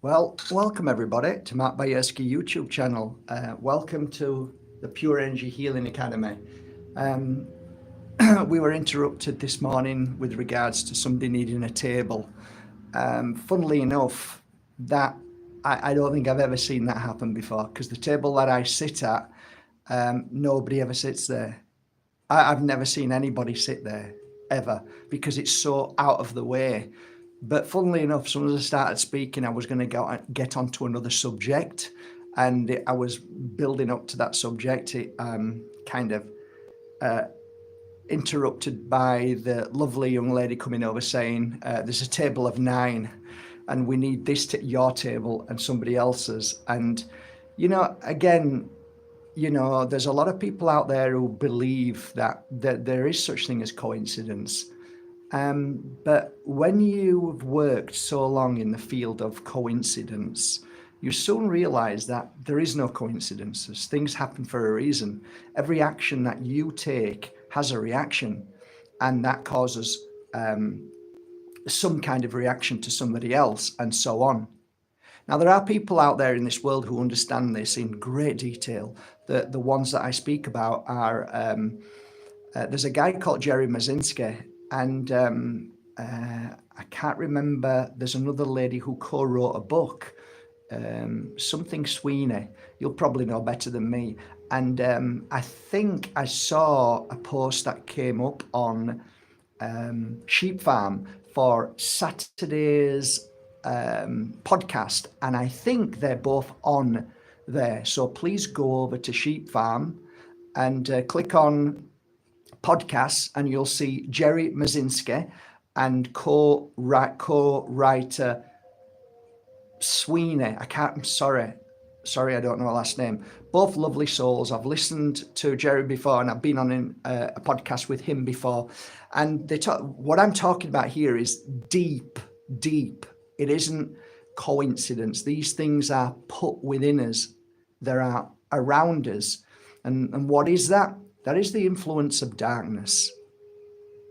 Well, welcome everybody to Matt Bajerski YouTube channel. Welcome to the Pure Energy Healing Academy. Um, we were interrupted this morning with regards to somebody needing a table. Funnily enough, that I don't think I've ever seen that happen before, because the table that I sit at, nobody ever sits there. I've never seen anybody sit there ever, because it's so out of the way. But funnily enough, as soon as I started speaking, I was going to get onto another subject, and I was building up to that subject. It kind of interrupted by the lovely young lady coming over saying, there's a table of 9 and we need this your table and somebody else's. And, again, there's a lot of people out there who believe that there is such thing as coincidence. But when you've worked so long in the field of coincidence, you soon realize that there is no coincidences. Things happen for a reason. Every action that you take has a reaction, and that causes some kind of reaction to somebody else, and so on. Now, there are people out there in this world who understand this in great detail. The ones that I speak about are, there's a guy called Jerry Mazinski, and I can't remember, there's another lady who co-wrote a book, something Sweeney. You'll probably know better than me. And I think I saw a post that came up on Sheep Farm for Saturday's podcast, and I think they're both on there. So please go over to Sheep Farm and click on podcasts, and you'll see Jerry Mazinski and co-writer Sweeney. I'm sorry, I don't know her last name. Both lovely souls. I've listened to Jerry before, and I've been on a podcast with him before. And what I'm talking about here is deep. It isn't coincidence. These things are put within us. They are around us. And what is that? That is the influence of darkness.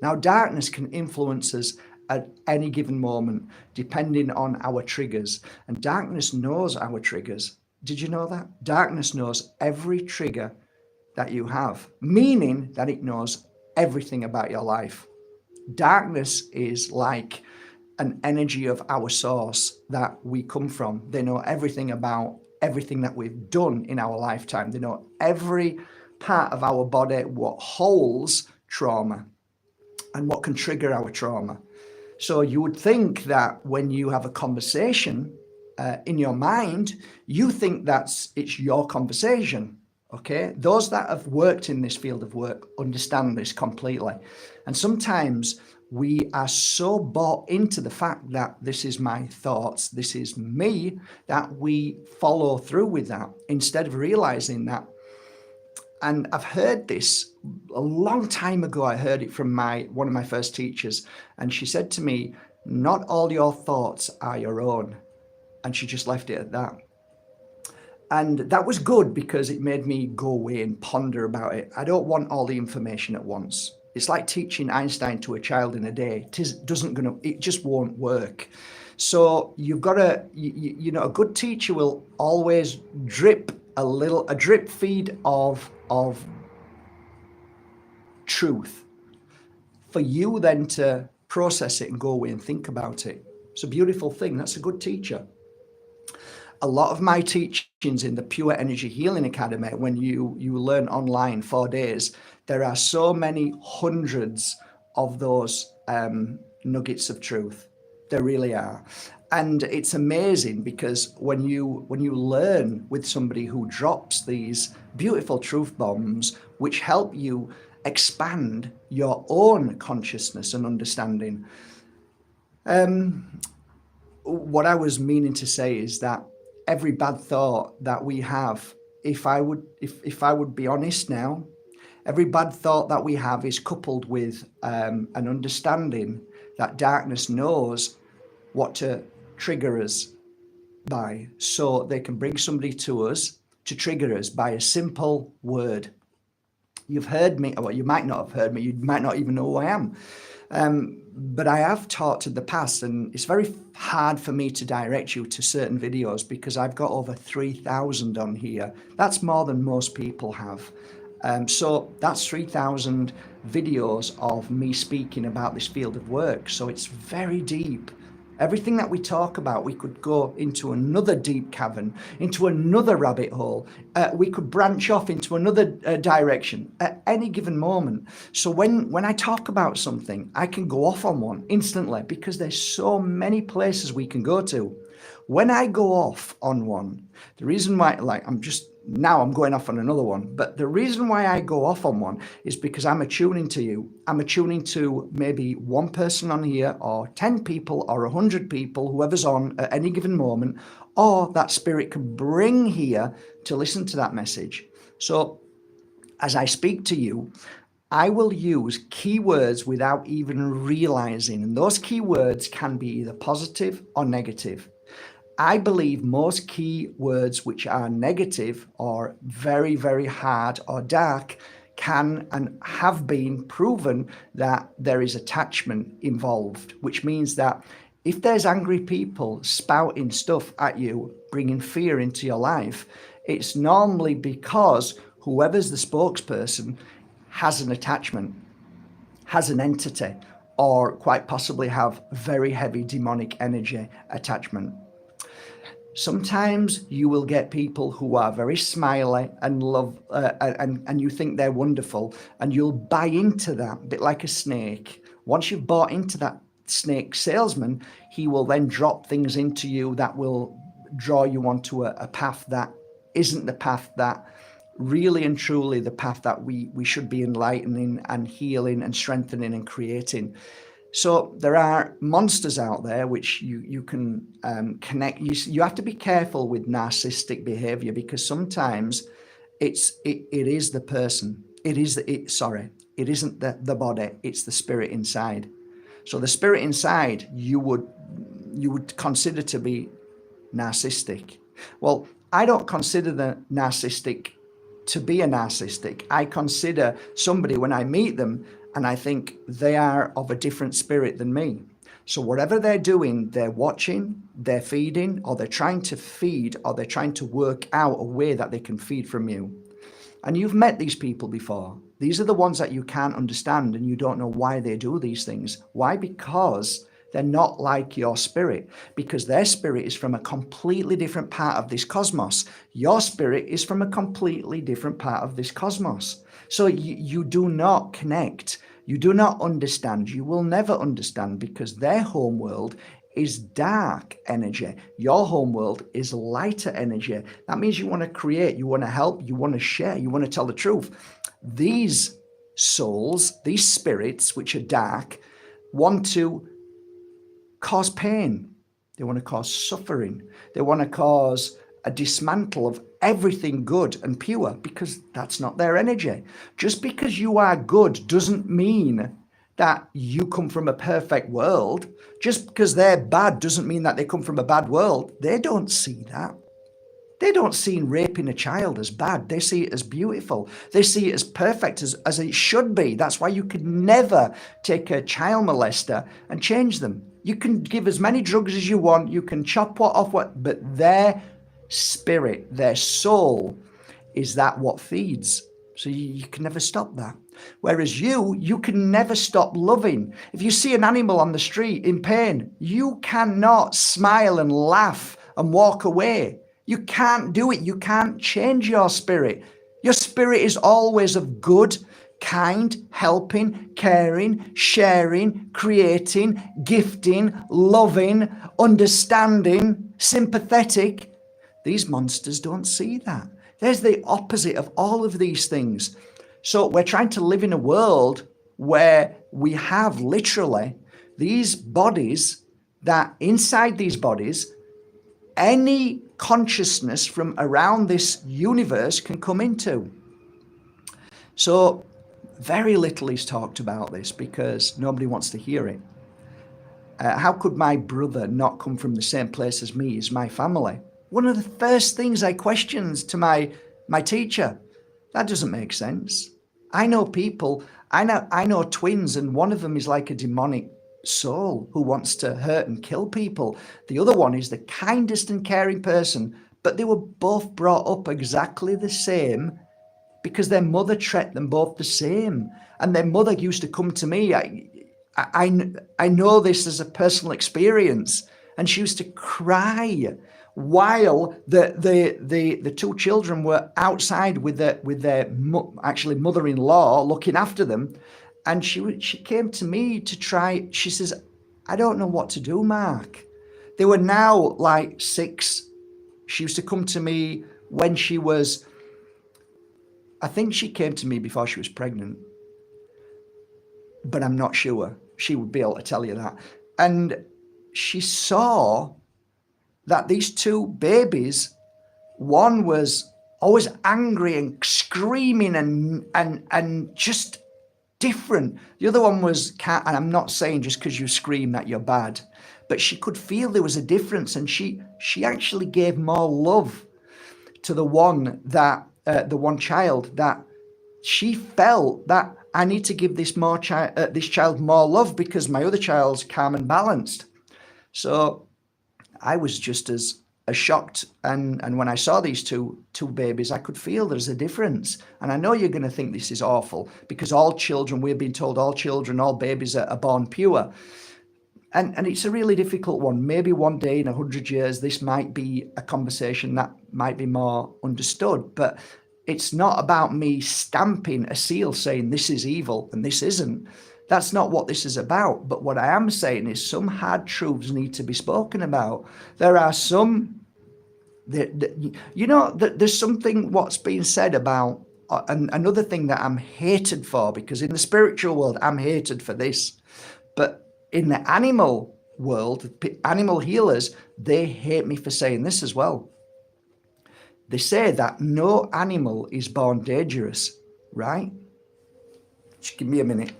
Now, darkness can influence us at any given moment, depending on our triggers. And darkness knows our triggers. Did you know that? Darkness knows every trigger that you have, meaning that it knows everything about your life. Darkness is like an energy of our source that we come from. They know everything about everything that we've done in our lifetime. They know every part of our body, what holds trauma and what can trigger our trauma. So you would think that when you have a conversation in your mind, you think it's your conversation. Okay, those that have worked in this field of work understand this completely. And sometimes we are so bought into the fact that this is my thoughts, this is me, that we follow through with that instead of realizing that. And I've heard this a long time ago. I heard it from one of my first teachers, and she said to me, not all your thoughts are your own. And she just left it at that. And that was good, because it made me go away and ponder about it. I don't want all the information at once. It's like teaching Einstein to a child in a day. It just won't work. So you've got to, a good teacher will always drip a drip feed of truth for you then to process it and go away and think about it. It's a beautiful thing. That's a good teacher. A lot of my teachings in the Pure Energy Healing Academy, when you learn online 4 days, there are so many hundreds of those nuggets of truth. There really are. And it's amazing, because when you learn with somebody who drops these beautiful truth bombs, which help you expand your own consciousness and understanding. What I was meaning to say is that every bad thought that we have, if I would be honest now, every bad thought that we have is coupled with an understanding that darkness knows what to trigger us by, so they can bring somebody to us to trigger us by a simple word. You've heard me, or you might not have heard me, you might not even know who I am. But I have taught in the past, and it's very hard for me to direct you to certain videos because I've got over 3,000 on here. That's more than most people have. So that's 3,000 videos of me speaking about this field of work. So it's very deep. Everything that we talk about, we could go into another deep cavern, into another rabbit hole. We could branch off into another direction at any given moment. So when I talk about something, I can go off on one instantly because there's so many places we can go to. When I go off on one, the reason why, like, I'm going off on another one, but the reason why I go off on one is because I'm attuning to you. I'm attuning to maybe one person on here, or 10 people, or 100 people, whoever's on at any given moment, or that spirit can bring here to listen to that message. So as I speak to you, I will use keywords without even realizing, and those keywords can be either positive or negative. I believe most key words which are negative or very, very hard or dark can and have been proven that there is attachment involved, which means that if there's angry people spouting stuff at you, bringing fear into your life, it's normally because whoever's the spokesperson has an attachment, has an entity, or quite possibly have very heavy demonic energy attachment. Sometimes you will get people who are very smiley and love, and you think they're wonderful, and you'll buy into that, a bit like a snake. Once you've bought into that snake salesman, he will then drop things into you that will draw you onto a path that isn't the path that really and truly the path that we should be enlightening and healing and strengthening and creating. So there are monsters out there which you can connect. You have to be careful with narcissistic behavior because sometimes it is the person. It isn't the body. It's the spirit inside. So the spirit inside you would consider to be narcissistic. Well, I don't consider the narcissistic to be a narcissistic. I consider somebody when I meet them and I think they are of a different spirit than me. So whatever they're doing, they're watching, they're feeding, or they're trying to feed, or they're trying to work out a way that they can feed from you. And you've met these people before. These are the ones that you can't understand and you don't know why they do these things. Why? Because they're not like your spirit, because their spirit is from a completely different part of this cosmos. Your spirit is from a completely different part of this cosmos. So you do not connect. You do not understand. You will never understand because their home world is dark energy. Your home world is lighter energy. That means you want to create, you want to help, you want to share, you want to tell the truth. These souls, these spirits, which are dark, want to cause pain. They want to cause suffering. They want to cause a dismantle of everything good and pure because that's not their energy. Just because you are good doesn't mean that you come from a perfect world. Just because they're bad doesn't mean that they come from a bad world. They don't see that. They don't see raping a child as bad. They see it as beautiful. They see it as perfect, as it should be. That's why you could never take a child molester and change them. You can give as many drugs as you want. You can chop off what, but their spirit, their soul, is that what feeds. So you can never stop that. Whereas you can never stop loving. If you see an animal on the street in pain, you cannot smile and laugh and walk away. You can't do it. You can't change your spirit. Your spirit is always of good, kind, helping, caring, sharing, creating, gifting, loving, understanding, sympathetic. These monsters don't see that. There's the opposite of all of these things. So we're trying to live in a world where we have literally these bodies that inside these bodies, any consciousness from around this universe can come into. So very little is talked about this because nobody wants to hear it. How could my brother not come from the same place as me, as my family? One of the first things I questioned to my teacher, that doesn't make sense. I know people, I know twins, and one of them is like a demonic soul who wants to hurt and kill people. The other one is the kindest and caring person, but they were both brought up exactly the same because their mother treated them both the same. And their mother used to come to me. I know this as a personal experience, and she used to cry while the two children were outside with their actually mother-in-law looking after them, and she came to me to try. She says, "I don't know what to do, Mark." They were now like 6. She used to come to me when she was, I think she came to me before she was pregnant, but I'm not sure. She would be able to tell you that. And she saw that these two babies, one was always angry and screaming and just different. The other one was, and I'm not saying just because you scream that you're bad, but she could feel there was a difference, and she actually gave more love to the one child, that she felt that I need to give this child more love because my other child's calm and balanced. So I was just as shocked, and when I saw these two babies, I could feel there's a difference. And I know you're going to think this is awful, because all children, we've been told all babies are born pure. And it's a really difficult one. Maybe one day in 100 years, this might be a conversation that might be more understood. But it's not about me stamping a seal saying this is evil and this isn't. That's not what this is about. But what I am saying is some hard truths need to be spoken about. There are some, there's something what's being said about, and another thing that I'm hated for, because in the spiritual world, I'm hated for this. But in the animal world, animal healers, they hate me for saying this as well. They say that no animal is born dangerous, right? Just give me a minute.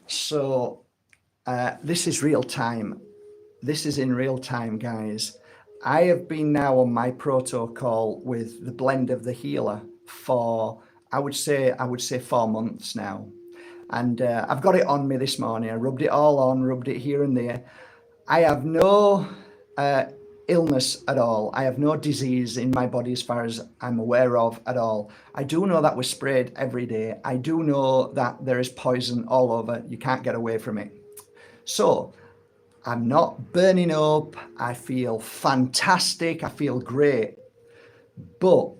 So this is real time. This is in real time, guys. I have been now on my protocol with the blend of the healer for, I would say 4 months now. And I've got it on me this morning. I rubbed it all on, rubbed it here and there. I have no illness at all. I have no disease in my body as far as I'm aware of at all. I do know that we're sprayed every day. I do know that there is poison all over. You can't get away from it. So I'm not burning up. I feel fantastic. I feel great. But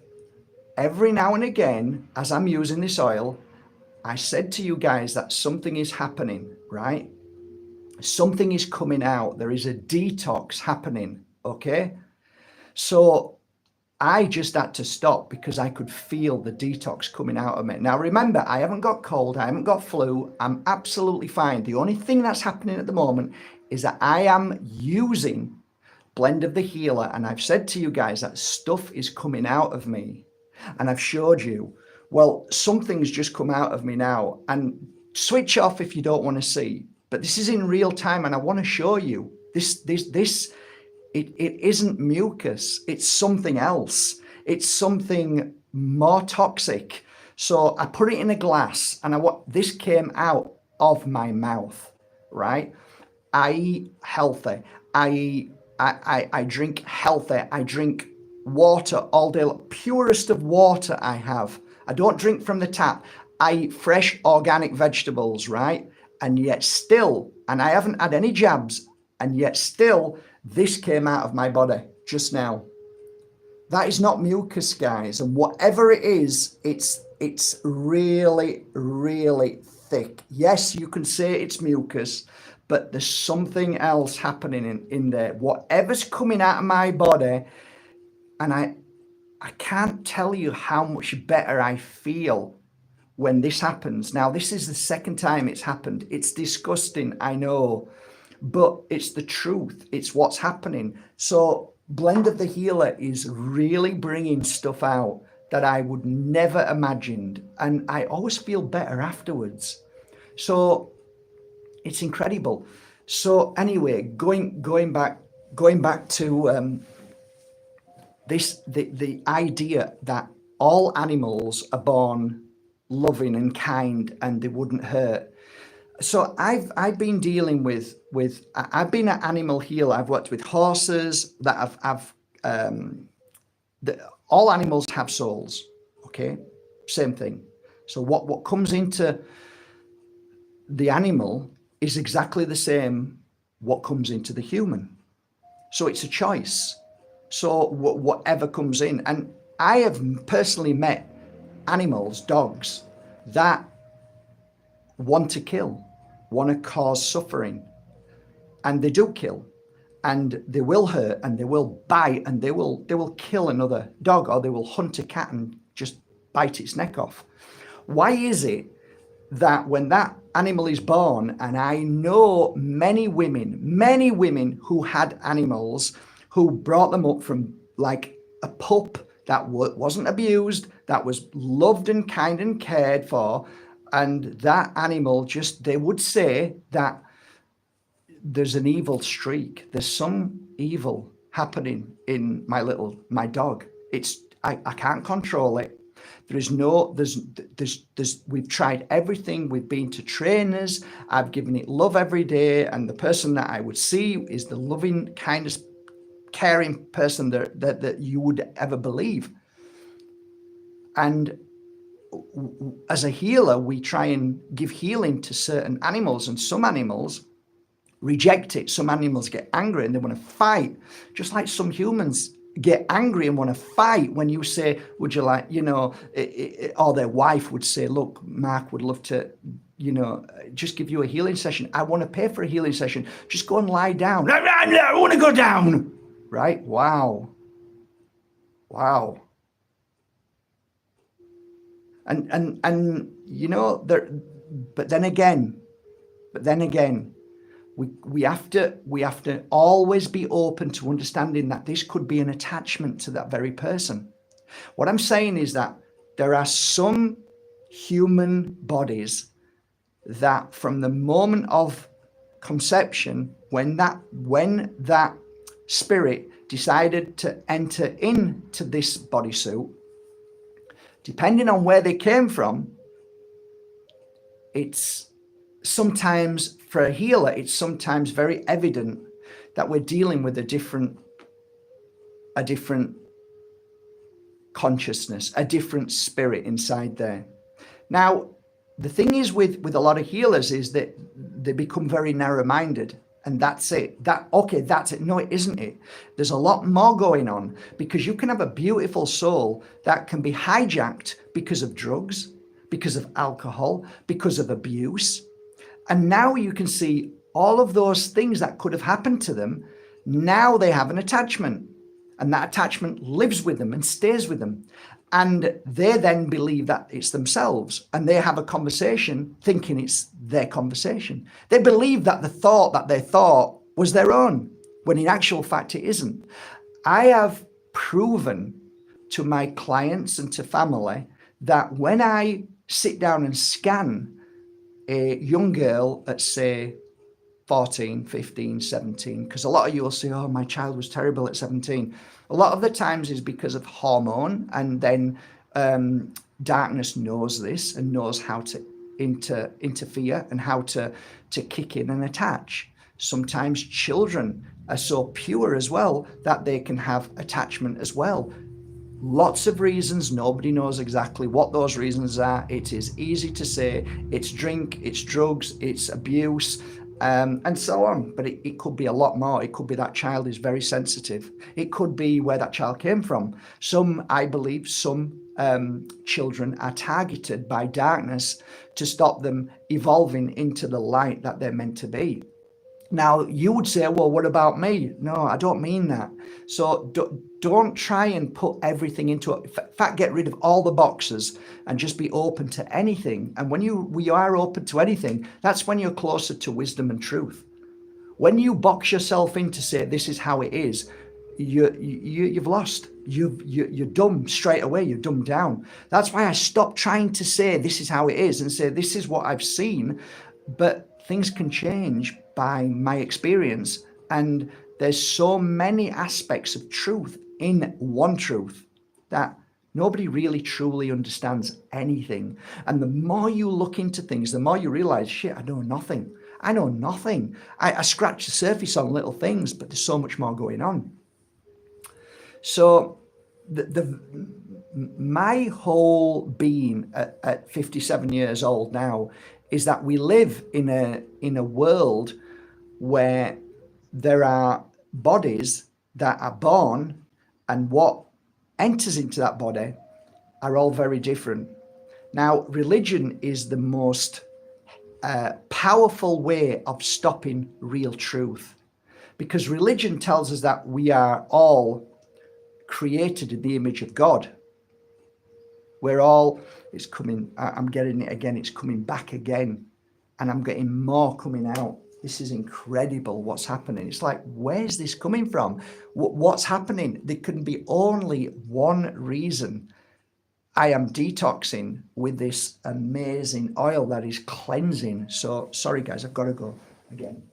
every now and again, as I'm using this oil, I said to you guys that something is happening, right? Something is coming out. There is a detox happening, okay? So I just had to stop because I could feel the detox coming out of me. Now, remember, I haven't got cold. I haven't got flu. I'm absolutely fine. The only thing that's happening at the moment is that I am using blend of the healer. And I've said to you guys that stuff is coming out of me. And I've showed you Well, something's just come out of me now, and switch off if you don't want to see. But this is in real time, and I want to show you this. It isn't mucus. It's something else. It's something more toxic. So I put it in a glass, and this came out of my mouth, right? I eat healthy. I drink healthy. I drink water all day, purest of water I have. I don't drink from the tap. I eat fresh organic vegetables, right? And yet still, and I haven't had any jabs, and yet still, this came out of my body just now. That is not mucus, guys. And whatever it is, it's really, really thick. Yes, you can say it's mucus, but there's something else happening in there. Whatever's coming out of my body, and I can't tell you how much better I feel when this happens. Now, this is the second time it's happened. It's disgusting, I know, but it's the truth. It's what's happening. So Blend of the Healer is really bringing stuff out that I would never imagined. And I always feel better afterwards. So it's incredible. So anyway, going back to the idea that all animals are born loving and kind and they wouldn't hurt. So I've been dealing with I've been an animal healer. I've worked with horses that all animals have souls. Okay, same thing. So what comes into the animal is exactly the same what comes into the human. So it's a choice. So whatever comes in, and I have personally met animals, dogs, that want to kill, want to cause suffering, and they do kill, and they will hurt, and they will bite, and they will kill another dog, or they will hunt a cat and just bite its neck off. Why is it that when that animal is born, and I know many women who had animals who brought them up from like a pup that wasn't abused, that was loved and kind and cared for, and that animal just, they would say that there's an evil streak. There's some evil happening in my dog. I can't control it. We've tried everything. We've been to trainers. I've given it love every day. And the person that I would see is the loving, kindest, caring person that you would ever believe. And as a healer, we try and give healing to certain animals, and some animals reject it. Some animals get angry and they want to fight, just like some humans get angry and want to fight when you say, would you like, or their wife would say, look, Mark would love to, just give you a healing session. I want to pay for a healing session. Just go and lie down. I want to go down. Right? Wow. And but then again, we have to always be open to understanding that this could be an attachment to that very person. What I'm saying is that there are some human bodies that from the moment of conception, when that spirit decided to enter into this bodysuit, depending on where they came from, it's sometimes, for a healer, it's sometimes very evident that we're dealing with a different consciousness, a different spirit inside there. Now, the thing is with a lot of healers is that they become very narrow-minded, and that's it. That's it. No, it isn't it. There's a lot more going on, because you can have a beautiful soul that can be hijacked because of drugs, because of alcohol, because of abuse. And now you can see all of those things that could have happened to them. Now they have an attachment, and that attachment lives with them and stays with them. And they then believe that it's themselves, and they have a conversation thinking it's their conversation. They believe that the thought that they thought was their own, when in actual fact it isn't. I have proven to my clients and to family that when I sit down and scan a young girl at, say, 14, 15, 17, because a lot of you will say, oh, my child was terrible at 17. A lot of the times is because of hormone, and then darkness knows this and knows how to interfere and how to kick in and attach. Sometimes children are so pure as well that they can have attachment as well. Lots of reasons. Nobody knows exactly what those reasons are. It is easy to say it's drink, it's drugs, it's abuse, and so on. But it could be a lot more. It could be that child is very sensitive. It could be where that child came from. I believe some children are targeted by darkness to stop them evolving into the light that they're meant to be. Now, you would say, well, what about me? No, I don't mean that. So don't try and put everything into it. In fact, get rid of all the boxes and just be open to anything. And when you are open to anything, that's when you're closer to wisdom and truth. When you box yourself in to say, this is how it is, you've lost. You're dumb straight away. You're dumbed down. That's why I stopped trying to say, this is how it is, and say, this is what I've seen. But things can change by my experience, and there's so many aspects of truth in one truth that nobody really truly understands anything. And the more you look into things, the more you realize, shit, I know nothing. I scratch the surface on little things, but there's so much more going on. So my whole being at 57 years old now is that we live in a world where there are bodies that are born, and what enters into that body are all very different. Now, religion is the most powerful way of stopping real truth, because religion tells us that we are all created in the image of God. We're all, it's coming, I'm getting it again, it's coming back again, and I'm getting more coming out. This is incredible what's happening. It's like, where's this coming from? What's happening? There can be only one reason. I am detoxing with this amazing oil that is cleansing. So, sorry guys, I've got to go again.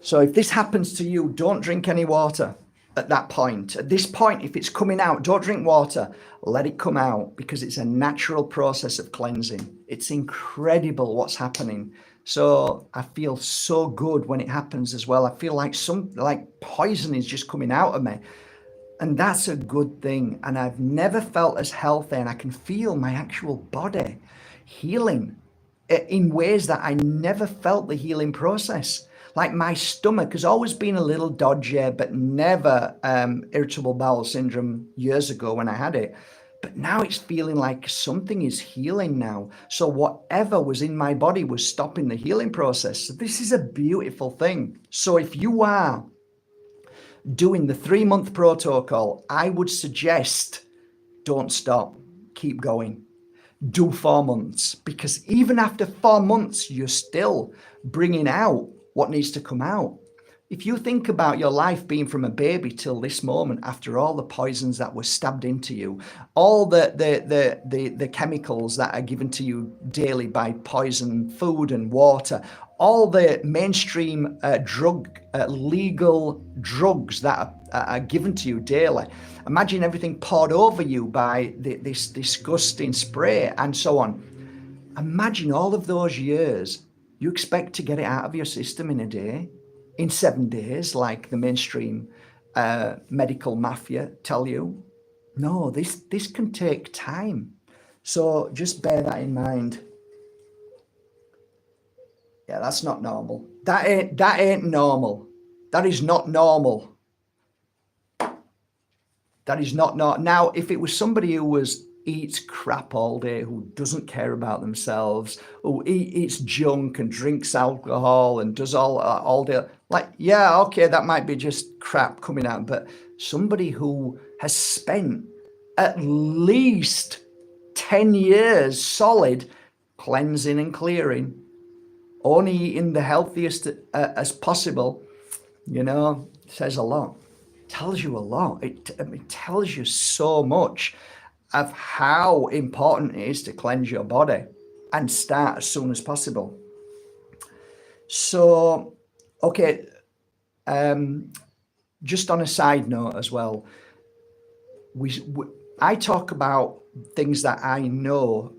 So if this happens to you, don't drink any water at that point. At this point, if it's coming out, don't drink water. Let it come out, because it's a natural process of cleansing. It's incredible what's happening. So I feel so good when it happens as well. I feel like poison is just coming out of me. And that's a good thing. And I've never felt as healthy, and I can feel my actual body healing in ways that I never felt the healing process. Like my stomach has always been a little dodgy, but never irritable bowel syndrome years ago when I had it. But now it's feeling like something is healing now. So whatever was in my body was stopping the healing process. So this is a beautiful thing. So if you are doing the 3-month protocol, I would suggest don't stop, keep going. Do 4 months, because even after 4 months, you're still bringing out what needs to come out. If you think about your life being from a baby till this moment, after all the poisons that were stabbed into you, all the chemicals that are given to you daily by poison food and water, all the mainstream legal drugs that are given to you daily. Imagine everything poured over you by this disgusting spray and so on. Imagine all of those years. You expect to get it out of your system in a day, in 7 days, like the mainstream medical mafia tell you. No, this can take time. So just bear that in mind. Yeah, that's not normal. That ain't normal. That is not normal. That is not normal. Now, if it was somebody who was eats crap all day, who doesn't care about themselves, who eats junk and drinks alcohol and does all day. Like, yeah, okay, that might be just crap coming out, but somebody who has spent at least 10 years solid cleansing and clearing, only eating the healthiest as possible, says a lot. Tells you a lot. It tells you so much of how important it is to cleanse your body and start as soon as possible. So, okay, just on a side note as well, I talk about things that I know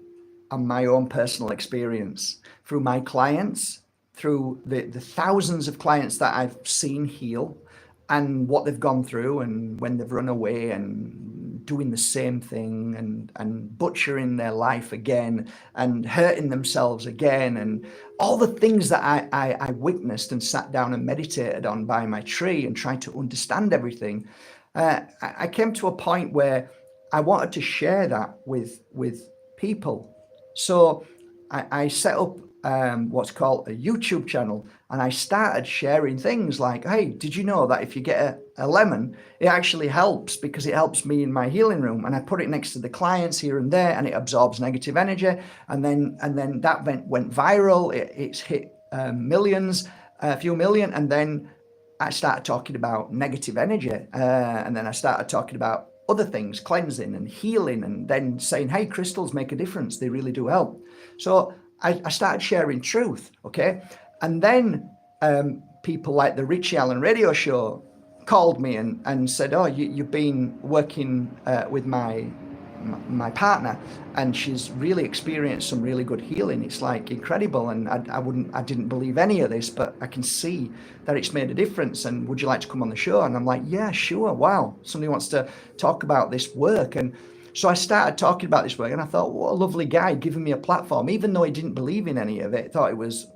and my own personal experience through my clients, through the thousands of clients that I've seen heal and what they've gone through and when they've run away and doing the same thing and butchering their life again and hurting themselves again and all the things that I witnessed and sat down and meditated on by my tree and tried to understand everything. I came to a point where I wanted to share that with people. So I set up what's called a YouTube channel, and I started sharing things like, hey, did you know that if you get a lemon, it actually helps because it helps me in my healing room, and I put it next to the clients here and there, and it absorbs negative energy, and then that went viral. It's hit millions, a few million, and then I started talking about negative energy, and then I started talking about other things, cleansing and healing, and then saying, hey, crystals make a difference. They really do help. So I started sharing truth, okay? And then people like the Richie Allen radio show called me and said, oh, you've been working with my partner, and she's really experienced some really good healing. It's like incredible, and I didn't believe any of this, but I can see that it's made a difference, and would you like to come on the show? And I'm like, yeah, sure. Wow, somebody wants to talk about this work. And so I started talking about this work, and I thought, what a lovely guy giving me a platform, even though he didn't believe in any of it, thought it was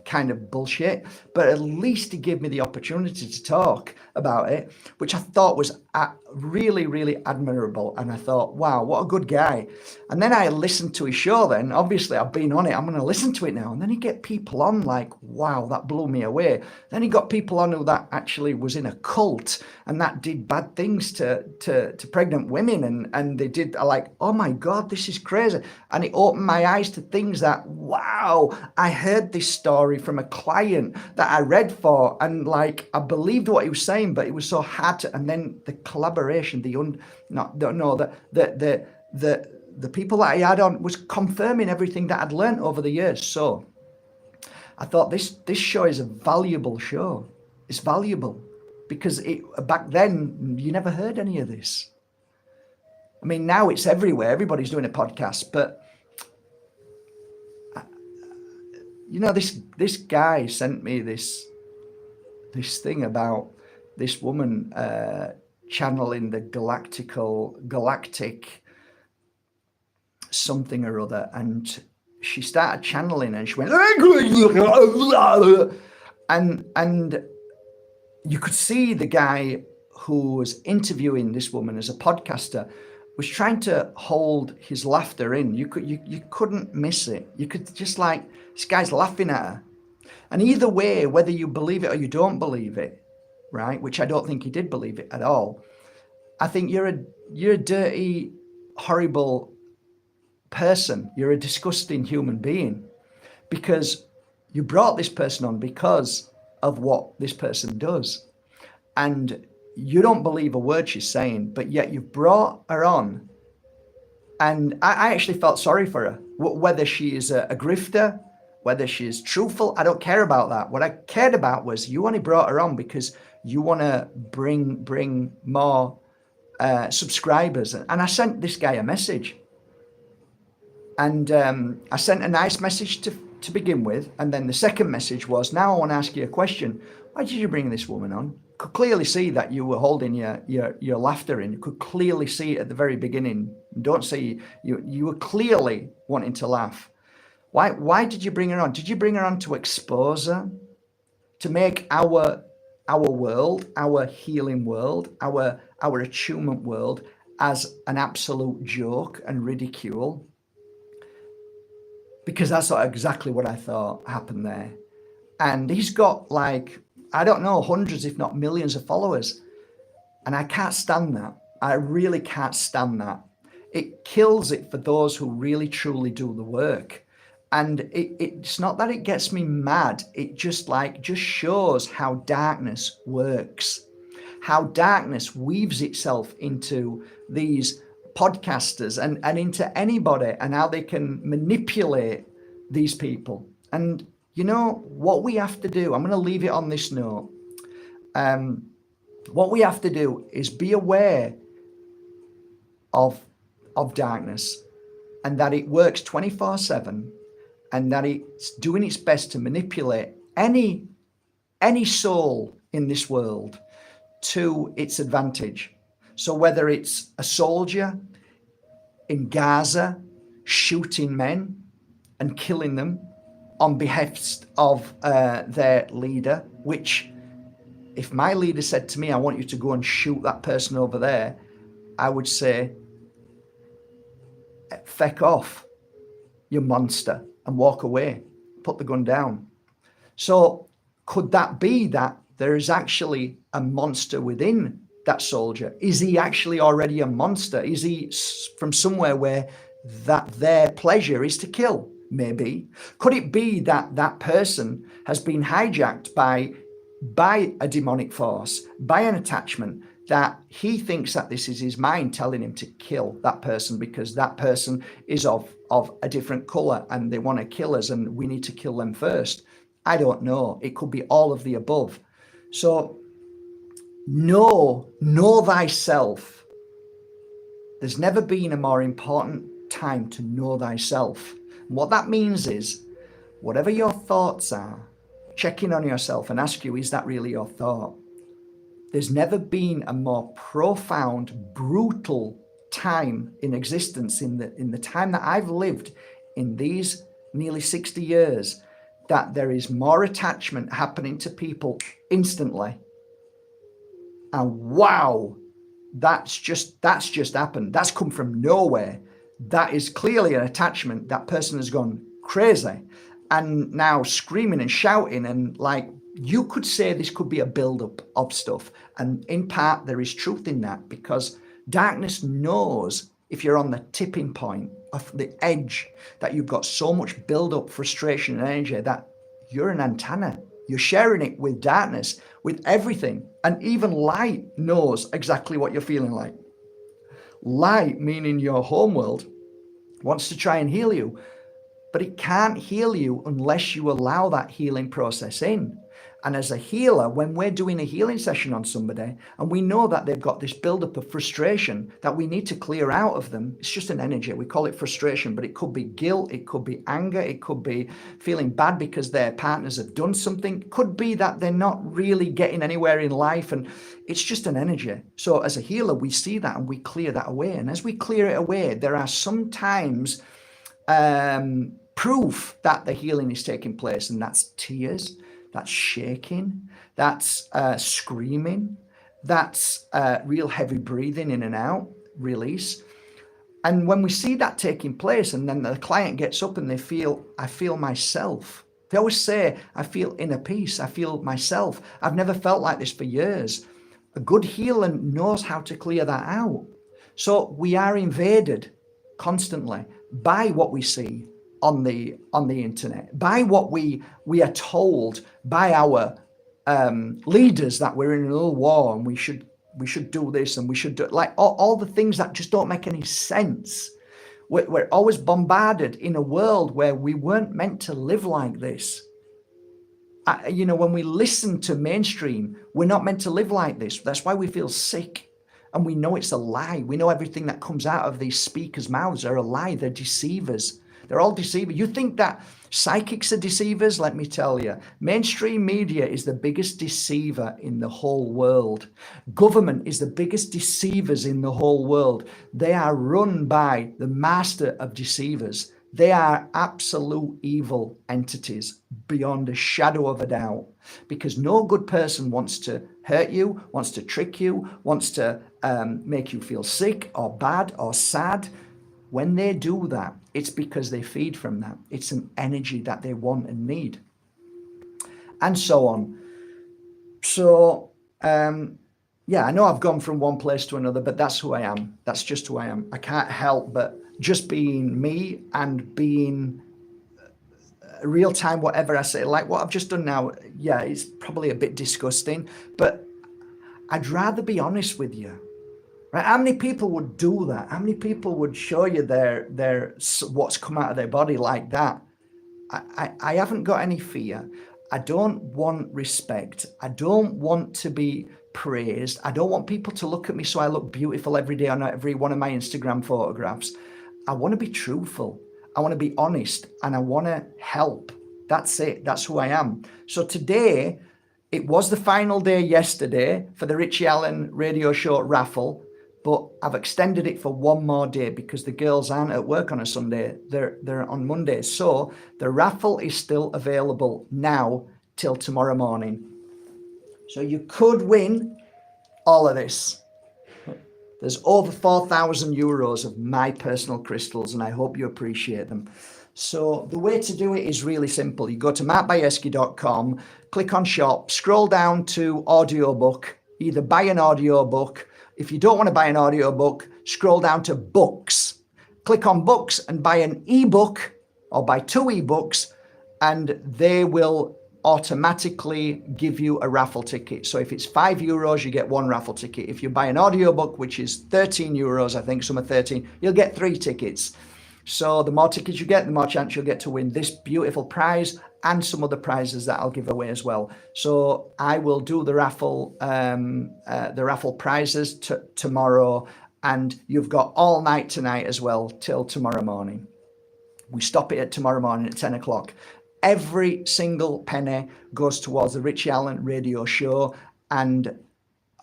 kind of bullshit, but at least he gave me the opportunity to talk about it, which I thought was really, really admirable. And I thought, wow, what a good guy. And then I listened to his show. Then obviously I've been on it, I'm going to listen to it now. And then he get people on like, wow, that blew me away. Then he got people on who that actually was in a cult and that did bad things to pregnant women, and they did like, oh my God, this is crazy. And it opened my eyes to things that, wow, I heard this story from a client that I read for, and like I believed what he was saying, but it was so hard to, and then the collaboration, the people that he had on was confirming everything that I'd learned over the years. So I thought this show is a valuable show. It's valuable because back then you never heard any of this. I mean, now it's everywhere. Everybody's doing a podcast, but this guy sent me this thing about this woman channeling the galactic something or other, and she started channeling and she went and you could see the guy who was interviewing this woman as a podcaster was trying to hold his laughter in. You couldn't miss it. You could just like, this guy's laughing at her. And either way, whether you believe it or you don't believe it, right, which I don't think he did believe it at all, I think you're a dirty, horrible person. You're a disgusting human being because you brought this person on because of what this person does. And you don't believe a word she's saying, but yet you've brought her on. And I actually felt sorry for her, whether she is a grifter, whether she's truthful, I don't care about that. What I cared about was you only brought her on because you want to bring more subscribers. And I sent this guy a message. And I sent a nice message to begin with. And then the second message was, now I want to ask you a question. Why did you bring this woman on? Could clearly see that you were holding your laughter in. You could clearly see it at the very beginning. Don't see you were clearly wanting to laugh. Why did you bring her on? Did you bring her on to expose her? To make our world, our healing world, our attunement world as an absolute joke and ridicule, because that's exactly what I thought happened there. And he's got like, I don't know, hundreds, if not millions of followers. And I can't stand that. I really can't stand that. It kills it for those who really truly do the work. And it's not that it gets me mad. It just shows how darkness works, how darkness weaves itself into these podcasters and into anybody, and how they can manipulate these people. And you know what we have to do? I'm going to leave it on this note. What we have to do is be aware of darkness, and that it works 24/7, and that it's doing its best to manipulate any soul in this world to its advantage. So whether it's a soldier in Gaza shooting men and killing them on behest of their leader, which if my leader said to me, I want you to go and shoot that person over there, I would say, feck off, you monster, and walk away, put the gun down. So could that be that there is actually a monster within that soldier? Is he actually already a monster? Is he from somewhere where that their pleasure is to kill? Maybe. Could it be that that person has been hijacked by a demonic force, by an attachment, that he thinks that this is his mind telling him to kill that person because that person is of a different color and they want to kill us and we need to kill them first? I don't know. It could be all of the above. So know thyself. There's never been a more important time to know thyself. And what that means is, whatever your thoughts are, check in on yourself and ask you, is that really your thought? There's never been a more profound, brutal time in existence in the time that I've lived in these nearly 60 years, that there is more attachment happening to people instantly. And wow, that's just happened. That's come from nowhere. That is clearly an attachment. That person has gone crazy and now screaming and shouting, and like, you could say this could be a buildup of stuff. And in part, there is truth in that, because darkness knows if you're on the tipping point of the edge, that you've got so much buildup, frustration and energy that you're an antenna. You're sharing it with darkness, with everything. And even light knows exactly what you're feeling like. Light, meaning your home world, wants to try and heal you, but it can't heal you unless you allow that healing process in. And as a healer, when we're doing a healing session on somebody and we know that they've got this buildup of frustration that we need to clear out of them, it's just an energy. We call it frustration, but it could be guilt, it could be anger, it could be feeling bad because their partners have done something. It could be that they're not really getting anywhere in life, and it's just an energy. So as a healer, we see that and we clear that away. And as we clear it away, there are sometimes proof that the healing is taking place, and that's tears. That's shaking, that's screaming, that's real heavy breathing in and out, release. And when we see that taking place, and then the client gets up and they feel, I feel myself. They always say, I feel inner peace, I feel myself. I've never felt like this for years. A good healer knows how to clear that out. So we are invaded constantly by what we see on the internet, by what we are told by our leaders, that we're in another war and we should do this and we should do, like all the things that just don't make any sense. We're always bombarded in a world where we weren't meant to live like this. When we listen to mainstream, we're not meant to live like this. That's why we feel sick. And we know it's a lie. We know everything that comes out of these speakers' mouths are a lie. They're deceivers. They're all deceivers. You think that psychics are deceivers? Let me tell you, mainstream media is the biggest deceiver in the whole world. Government is the biggest deceivers in the whole world. They are run by the master of deceivers. They are absolute evil entities beyond a shadow of a doubt, because no good person wants to hurt you, wants to trick you, wants to make you feel sick or bad or sad. When they do that, it's because they feed from that. It's an energy that they want and need, and so on. So, yeah, I know I've gone from one place to another, but that's who I am. That's just who I am. I can't help but just being me and being real time, whatever I say, like what I've just done now. Yeah, it's probably a bit disgusting, but I'd rather be honest with you. Right? How many people would do that? How many people would show you their what's come out of their body like that? I haven't got any fear. I don't want respect. I don't want to be praised. I don't want people to look at me so I look beautiful every day on every one of my Instagram photographs. I want to be truthful. I want to be honest, and I want to help. That's it. That's who I am. So today, it was the final day yesterday for the Richie Allen radio show Raffle, but I've extended it for one more day because the girls aren't at work on a Sunday. They're on Monday. So the raffle is still available now till tomorrow morning. So you could win all of this. There's over 4,000 euros of my personal crystals, and I hope you appreciate them. So the way to do it is really simple. You go to markbajerski.com, click on shop, scroll down to audiobook, either buy an audiobook. If you don't want to buy an audiobook, scroll down to books. Click on books and buy an ebook or buy 2 ebooks, and they will automatically give you a raffle ticket. So if it's €5, you get 1 raffle ticket. If you buy an audiobook, which is €13, I think some are 13, you'll get 3 tickets. So the more tickets you get, the more chance you'll get to win this beautiful prize and some other prizes that I'll give away as well. So I will do the raffle prizes tomorrow, and you've got all night tonight as well till tomorrow morning. We stop it at tomorrow morning at 10 o'clock. Every single penny goes towards the Richie Allen radio show, and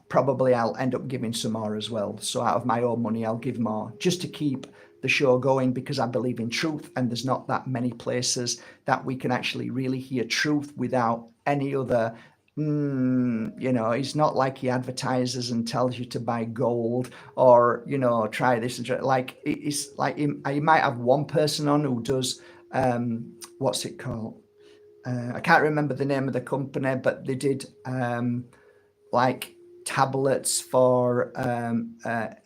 probably I'll end up giving some more as well. So out of my own money, I'll give more just to keep the show going, because I believe in truth, and there's not that many places that we can actually really hear truth without any other, it's not like he advertises and tells you to buy gold or, try this and try, like it's like you might have one person on who does, what's it called? I can't remember the name of the company, but they did like tablets for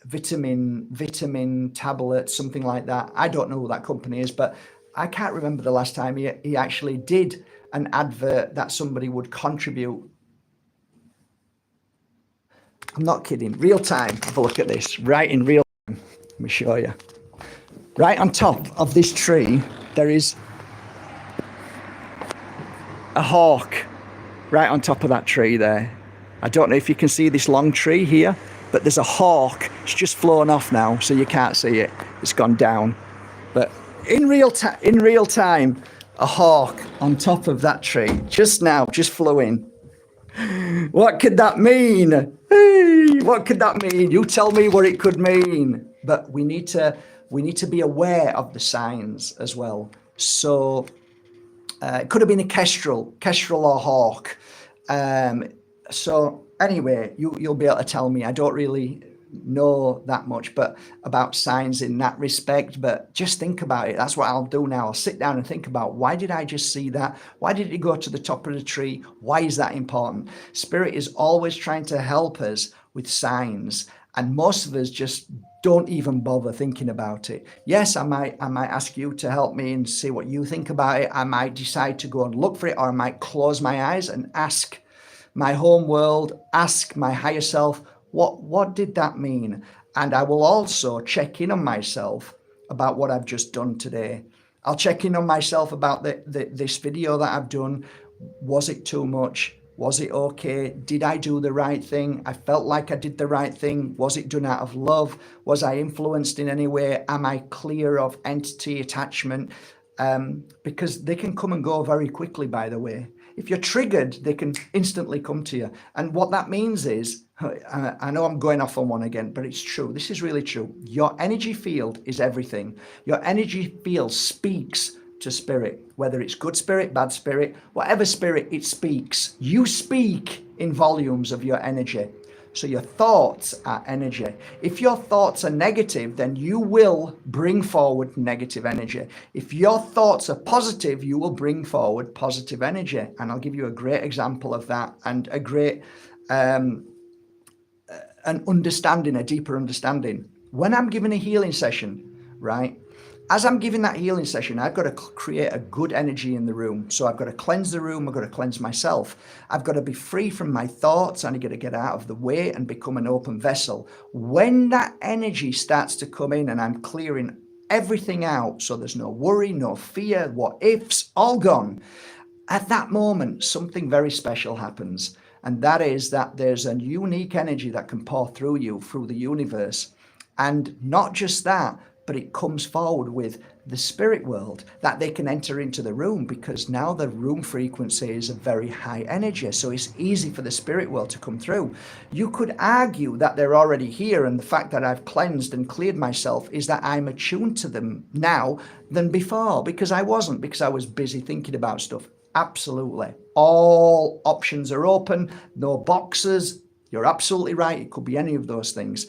vitamin tablets, something like that. I don't know who that company is, but I can't remember the last time he actually did an advert that somebody would contribute. I'm not kidding. Real time. Have a look at this. Right in real time. Let me show you. Right on top of this tree, there is a hawk right on top of that tree there. I don't know if you can see this long tree here, but there's a hawk. It's just flown off now, so you can't see it. It's gone down. But in real time, a hawk on top of that tree, just now, just flew in. What could that mean? Hey, what could that mean? You tell me what it could mean. But we need to be aware of the signs as well. So it could have been a kestrel or hawk. So anyway, you'll be able to tell me. I don't really know that much but about signs in that respect, but just think about it. That's what I'll do now. I'll sit down and think about, why did I just see that? Why did it go to the top of the tree? Why is that important? Spirit is always trying to help us with signs, and most of us just don't even bother thinking about it. Yes, I might ask you to help me and see what you think about it. I might decide to go and look for it, or I might close my eyes and ask my home world, ask my higher self, what did that mean? And I will also check in on myself about what I've just done today. I'll check in on myself about this video that I've done. Was it too much? Was it okay? Did I do the right thing? I felt like I did the right thing. Was it done out of love? Was I influenced in any way? Am I clear of entity attachment? Because they can come and go very quickly, by the way. If you're triggered, they can instantly come to you. And what that means is, I know I'm going off on one again, but it's true. This is really true. Your energy field is everything. Your energy field speaks to spirit, whether it's good spirit, bad spirit, whatever spirit, it speaks. You speak in volumes of your energy. So your thoughts are energy. If your thoughts are negative, then you will bring forward negative energy. If your thoughts are positive, you will bring forward positive energy. And I'll give you a great example of that, and a great an understanding, a deeper understanding. When I'm giving a healing session, right? As I'm giving that healing session, I've got to create a good energy in the room. So I've got to cleanse the room. I've got to cleanse myself. I've got to be free from my thoughts, and I've got to get out of the way and become an open vessel. When that energy starts to come in and I'm clearing everything out, so there's no worry, no fear, what ifs, all gone. At that moment, something very special happens. And that is that there's a unique energy that can pour through you, through the universe. And not just that, but it comes forward with the spirit world, that they can enter into the room, because now the room frequency is a very high energy. So it's easy for the spirit world to come through. You could argue that they're already here, and the fact that I've cleansed and cleared myself is that I'm attuned to them now than before, because I wasn't, because I was busy thinking about stuff. Absolutely. All options are open, no boxes. You're absolutely right. It could be any of those things.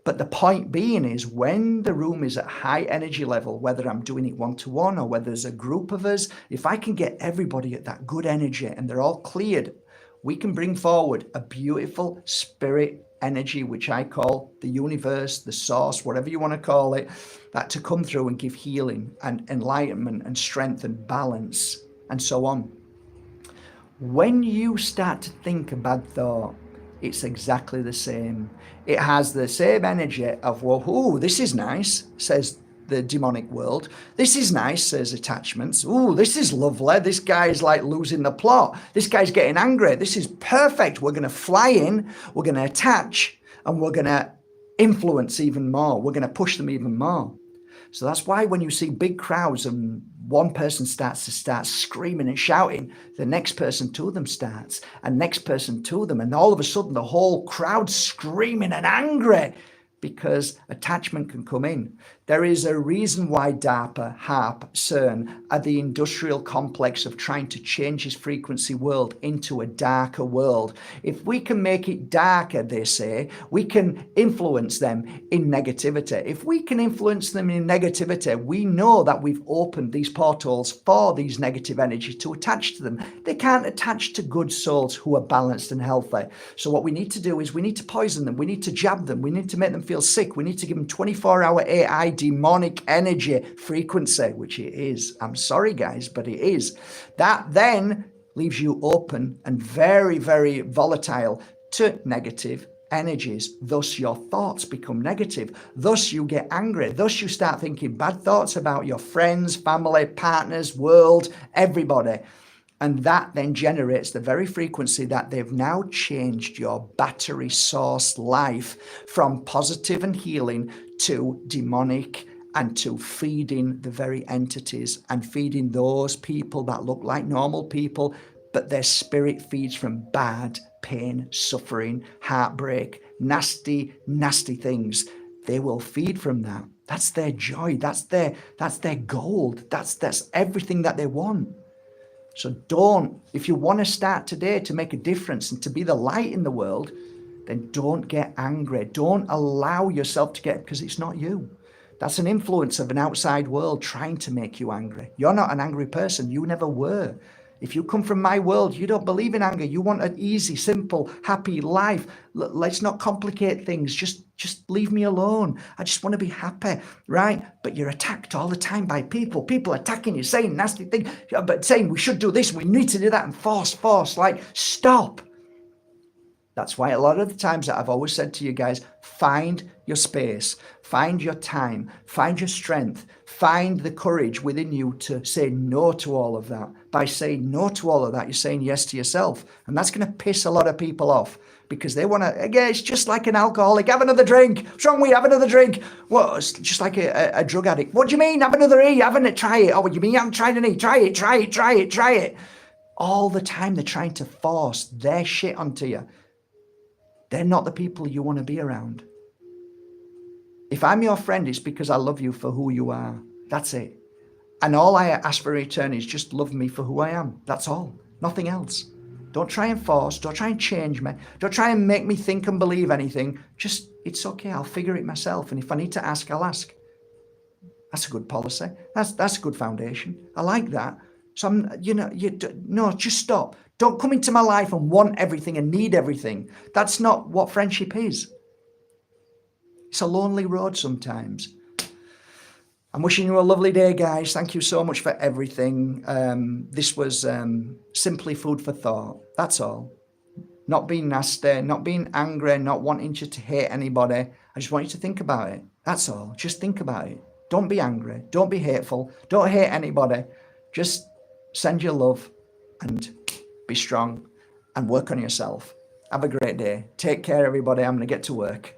But the point being is, when the room is at high energy level, whether I'm doing it one-to-one or whether there's a group of us, if I can get everybody at that good energy and they're all cleared, we can bring forward a beautiful spirit energy, which I call the universe, the source, whatever you want to call it, that to come through and give healing and enlightenment and strength and balance and so on. When you start to think a bad thought, it's exactly the same. It has the same energy of, well, ooh, this is nice, says the demonic world. This is nice, says attachments. Ooh, this is lovely. This guy's like losing the plot. This guy's getting angry. This is perfect. We're going to fly in, we're going to attach, and we're going to influence even more. We're going to push them even more. So that's why when you see big crowds and one person starts to screaming and shouting, the next person to them starts, and next person to them, and all of a sudden the whole crowd's screaming and angry, because attachment can come in. There is a reason why DARPA, HARP, CERN are the industrial complex of trying to change this frequency world into a darker world. If we can make it darker, they say, we can influence them in negativity. If we can influence them in negativity, we know that we've opened these portals for these negative energy to attach to them. They can't attach to good souls who are balanced and healthy. So what we need to do is we need to poison them. We need to jab them. We need to make them feel sick. We need to give them 24-hour AI demonic energy frequency, which it is. I'm sorry, guys, but it is. That then leaves you open and very, very volatile to negative energies. Thus, your thoughts become negative. Thus, you get angry. Thus, you start thinking bad thoughts about your friends, family, partners, world, everybody. And that then generates the very frequency that they've now changed your battery source life from positive and healing to demonic, and to feeding the very entities and feeding those people that look like normal people, but their spirit feeds from bad, pain, suffering, heartbreak, nasty, nasty things. They will feed from that. That's their joy. That's their gold. That's everything that they want. So don't, if you want to start today to make a difference and to be the light in the world, then don't get angry. Don't allow yourself to get, because it's not you. That's an influence of an outside world trying to make you angry. You're not an angry person. You never were. If you come from my world, you don't believe in anger. You want an easy, simple, happy life. Let's not complicate things. Just leave me alone. I just want to be happy, right? But you're attacked all the time by people. People attacking you, saying nasty things, but saying we should do this, we need to do that, and force. Like, stop. That's why a lot of the times that I've always said to you guys, find your space, find your time, find your strength, find the courage within you to say no to all of that. By saying no to all of that, you're saying yes to yourself. And that's going to piss a lot of people off, because they want to, again, it's just like an alcoholic. Have another drink. What's wrong with you? Have another drink. Well, it's just like a drug addict. What do you mean? Have another E. Try it. Oh, what do you mean? You haven't tried an E. Try it. All the time they're trying to force their shit onto you. They're not the people you want to be around. If I'm your friend, it's because I love you for who you are. That's it. And all I ask for in return is just love me for who I am. That's all. Nothing else. Don't try and force. Don't try and change me. Don't try and make me think and believe anything. Just, it's okay. I'll figure it myself. And if I need to ask, I'll ask. That's a good policy. That's a good foundation. I like that. So no, just stop. Don't come into my life and want everything and need everything. That's not what friendship is. It's a lonely road sometimes. I'm wishing you a lovely day, guys. Thank you so much for everything. This was simply food for thought. That's all. Not being nasty, not being angry, not wanting you to hate anybody. I just want you to think about it. That's all. Just think about it. Don't be angry. Don't be hateful. Don't hate anybody. Just send your love and be strong and work on yourself. Have a great day. Take care, everybody. I'm going to get to work.